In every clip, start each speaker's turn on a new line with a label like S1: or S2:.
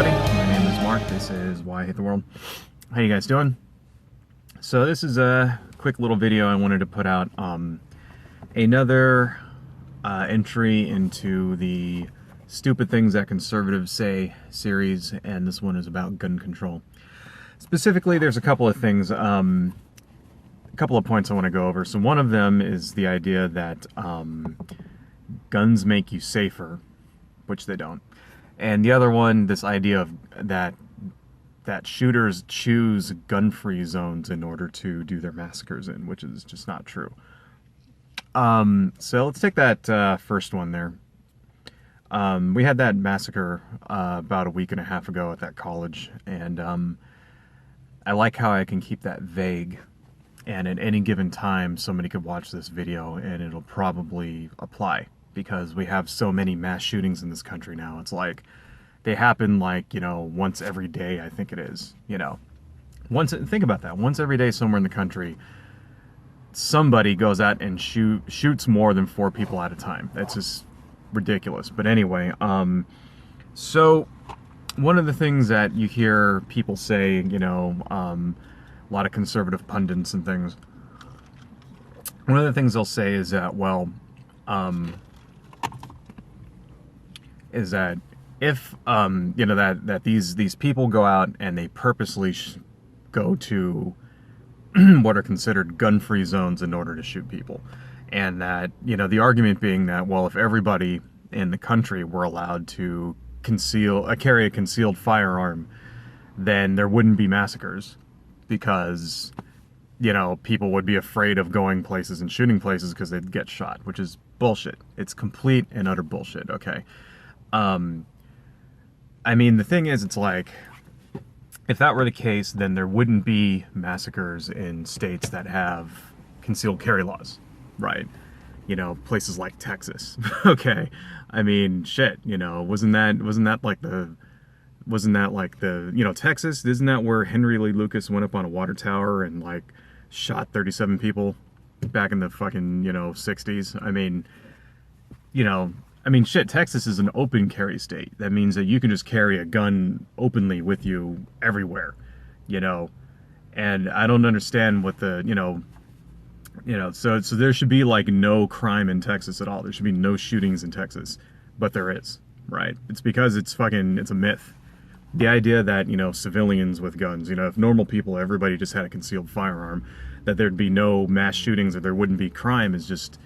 S1: everybody. My name is Mark. This is Why I Hate the World. How you guys doing? So this is a quick little video I wanted to put out. Another entry into the Stupid Things That Conservatives Say series, and this one is about gun control. Specifically, there's a couple of things, a couple of points I want to go over. So one of them is the idea that guns make you safer, which they don't. And the other one, this idea of that shooters choose gun-free zones in order to do their massacres in, which is just not true. So let's take that first one there. We had that massacre about a week and a half ago at that college, and I like how I can keep that vague, and at any given time somebody could watch this video and it'll probably apply, because we have so many mass shootings in this country now. It's like they happen, like, you know, once every day, I think it is, you know. Think about that. Once every day somewhere in the country, somebody goes out and shoots more than 4 people at a time. That's just ridiculous. But anyway, so one of the things that you hear people say, you know, a lot of conservative pundits and things, one of the things they'll say is that, well, is that if you know, that these people go out and they purposely go to what are considered gun-free zones in order to shoot people, and that, you know, the argument being that, well, if everybody in the country were allowed to carry a concealed firearm, then there wouldn't be massacres, because, you know, people would be afraid of going places and shooting places because they'd get shot, which is bullshit. It's complete and utter bullshit, okay? I mean, the thing is, it's like, if that were the case, then there wouldn't be massacres in states that have concealed carry laws, right? You know, places like Texas, okay? I mean, shit, you know, wasn't that like the, you know, Texas, isn't that where Henry Lee Lucas went up on a water tower and, like, shot 37 people back in the fucking, you know, 60s? I mean, you know, shit, Texas is an open carry state. That means that you can just carry a gun openly with you everywhere, you know? And I don't understand what the, you know, so there should be, like, no crime in Texas at all. There should be no shootings in Texas, but there is, right? It's because it's a myth. The idea that, you know, civilians with guns, you know, if normal people, everybody just had a concealed firearm, that there'd be no mass shootings or there wouldn't be crime is just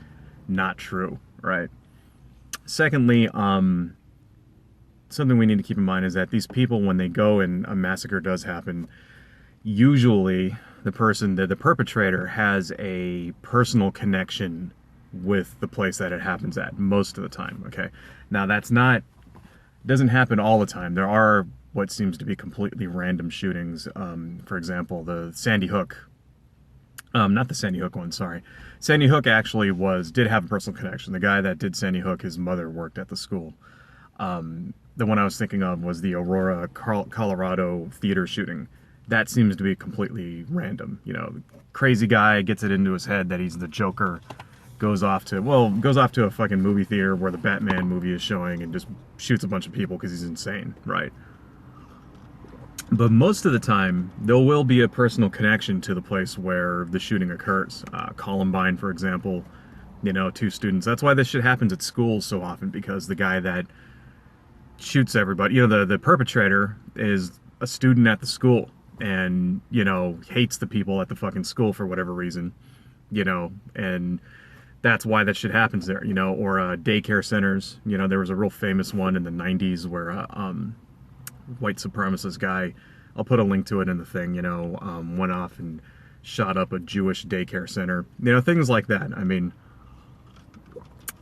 S1: not true, right? Secondly, something we need to keep in mind is that these people, when they go and a massacre does happen, usually the perpetrator has a personal connection with the place that it happens at most of the time, okay? Now, doesn't happen all the time. There are what seems to be completely random shootings. For example, the Sandy Hook, not the Sandy Hook one, sorry. Sandy Hook actually did have a personal connection. The guy that did Sandy Hook, his mother worked at the school. The one I was thinking of was the Aurora, Colorado theater shooting. That seems to be completely random. You know, crazy guy gets it into his head that he's the Joker, goes off to a fucking movie theater where the Batman movie is showing and just shoots a bunch of people because he's insane, right? But most of the time, there will be a personal connection to the place where the shooting occurs. Columbine, for example, you know, 2 students. That's why this shit happens at schools so often, because the guy that shoots everybody, you know, the perpetrator is a student at the school and, you know, hates the people at the fucking school for whatever reason, you know, and that's why that shit happens there, you know. Or daycare centers. You know, there was a real famous one in the 90s where white supremacist guy, I'll put a link to it in the thing, you know, went off and shot up a Jewish daycare center. You know, things like that. I mean,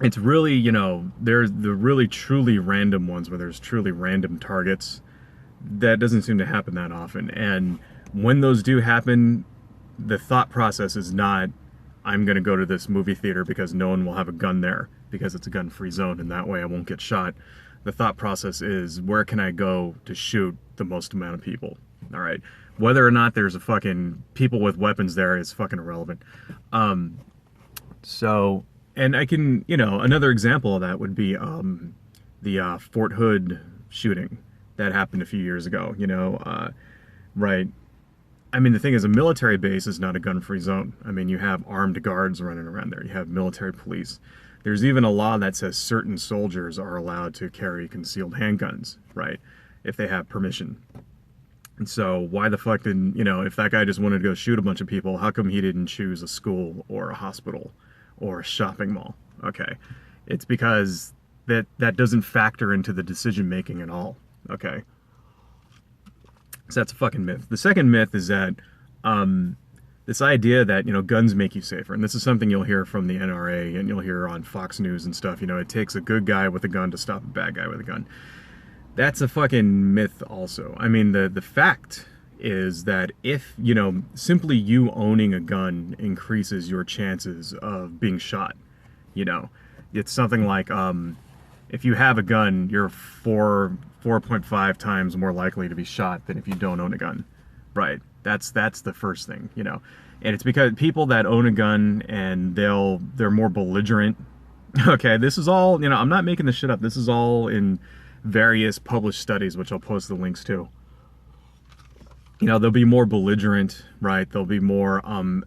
S1: it's really, you know, there's the really truly random ones where there's truly random targets. That doesn't seem to happen that often. And when those do happen, the thought process is not, I'm going to go to this movie theater because no one will have a gun there because it's a gun-free zone and that way I won't get shot. The thought process is, where can I go to shoot the most amount of people? All right. Whether or not there's a fucking people with weapons there is fucking irrelevant. So, and I can, you know, another example of that would be the Fort Hood shooting. that happened a few years ago, you know, right? I mean, the thing is, a military base is not a gun-free zone. I mean, you have armed guards running around there. You have military police. There's even a law that says certain soldiers are allowed to carry concealed handguns, right? If they have permission. And so why the fuck didn't, you know, if that guy just wanted to go shoot a bunch of people, how come he didn't choose a school or a hospital or a shopping mall? Okay. It's because that doesn't factor into the decision making at all. Okay. So that's a fucking myth. The second myth is that this idea that, you know, guns make you safer. And this is something you'll hear from the NRA and you'll hear on Fox News and stuff. You know, it takes a good guy with a gun to stop a bad guy with a gun. That's a fucking myth also. I mean, the fact is that if, you know, simply you owning a gun increases your chances of being shot, you know. It's something like if you have a gun, you're 4.5 times more likely to be shot than if you don't own a gun. Right. That's the first thing, you know. And it's because people that own a gun and they're more belligerent. Okay, this is all, you know, I'm not making this shit up. This is all in various published studies, which I'll post the links to. You know, they'll be more belligerent, right? They'll be more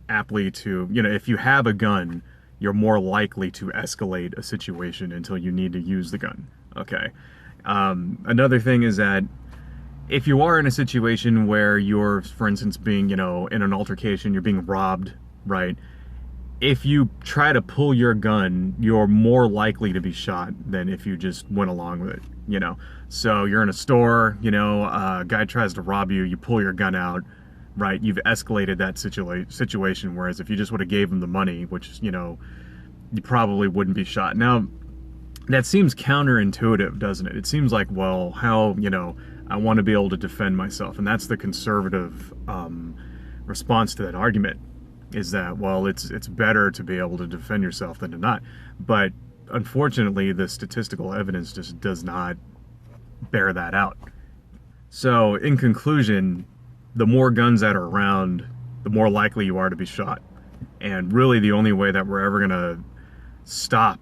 S1: aptly to, you know, if you have a gun, you're more likely to escalate a situation until you need to use the gun. Okay. Another thing is that if you are in a situation where you're, for instance, being, you know, in an altercation, you're being robbed, right? If you try to pull your gun, you're more likely to be shot than if you just went along with it, you know? So you're in a store, you know, a guy tries to rob you, you pull your gun out, right? You've escalated that situation, whereas if you just would have gave him the money, which, you know, you probably wouldn't be shot. Now, that seems counterintuitive, doesn't it? It seems like, well, how, you know, I want to be able to defend myself. And that's the conservative response to that argument, is that, well, it's better to be able to defend yourself than to not. But unfortunately, the statistical evidence just does not bear that out. So in conclusion, the more guns that are around, the more likely you are to be shot. And really the only way that we're ever going to stop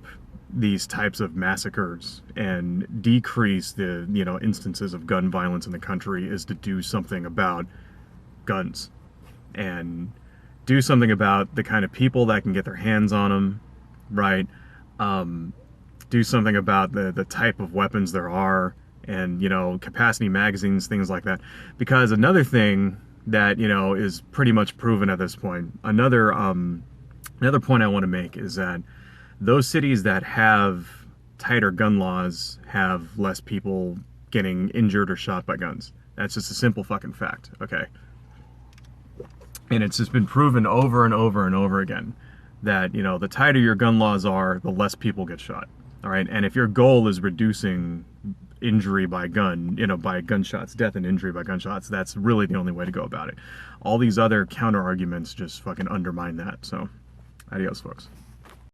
S1: these types of massacres and decrease the, you know, instances of gun violence in the country is to do something about guns and do something about the kind of people that can get their hands on them, right? Do something about the type of weapons there are, and, you know, capacity magazines, things like that. Because another thing that, you know, is pretty much proven at this point, another point I want to make is that those cities that have tighter gun laws have less people getting injured or shot by guns. That's just a simple fucking fact, okay? And it's just been proven over and over and over again that, you know, the tighter your gun laws are, the less people get shot, all right? And if your goal is reducing injury by gun, you know, by gunshots, death and injury by gunshots, that's really the only way to go about it. All these other counter arguments just fucking undermine that. So, adios, folks.